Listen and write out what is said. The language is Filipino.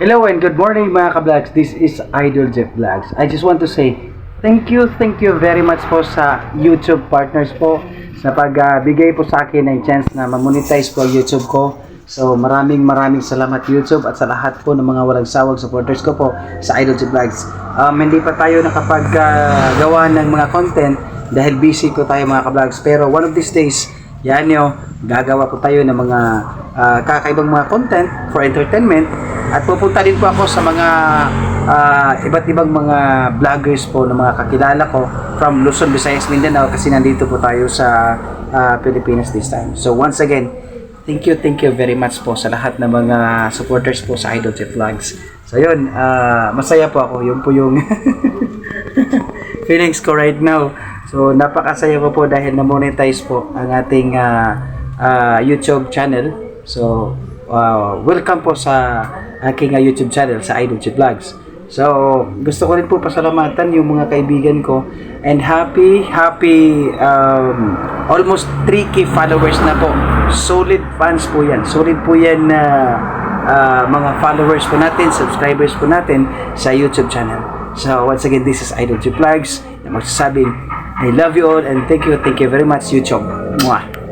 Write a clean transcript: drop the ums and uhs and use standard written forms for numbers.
Hello and good morning mga ka-vlogs. This is Idol Jeff Vlogs. I just want to say thank you very much po sa YouTube partners po sa pagbigay po sa akin ng chance na ma-monetize po ang YouTube ko. So maraming salamat YouTube at sa lahat po ng mga walang sawang supporters ko po sa Idol Jeff Vlogs. Hindi pa tayo nakapag-gawa ng mga content dahil busy ko tayo mga ka-vlogs, pero one of these days yan nyo, gagawa po tayo ng mga kakaibang mga content for entertainment. At pupunta din po ako sa mga iba't ibang mga vloggers po na mga kakilala ko from Luzon, Visayas, Mindanao, kasi nandito po tayo sa Pilipinas this time. So once again, thank you very much po sa lahat ng mga supporters po sa Idol Jeff Vlogs. So yun, masaya po ako. Yun po yung feelings ko right now. So napakasaya ko po dahil na-monetize po ang ating YouTube channel. So welcome po sa aking YouTube channel sa Idol Jeff Vlogs. So gusto ko rin po pasalamatan yung mga kaibigan ko and happy almost 3K followers na po. Solid fans po yan. Solid po yan na mga followers po natin, subscribers po natin sa YouTube channel. So once again, this is Idol Jeff Vlogs na magsasabing I love you all and thank you very much YouTube. Mwah.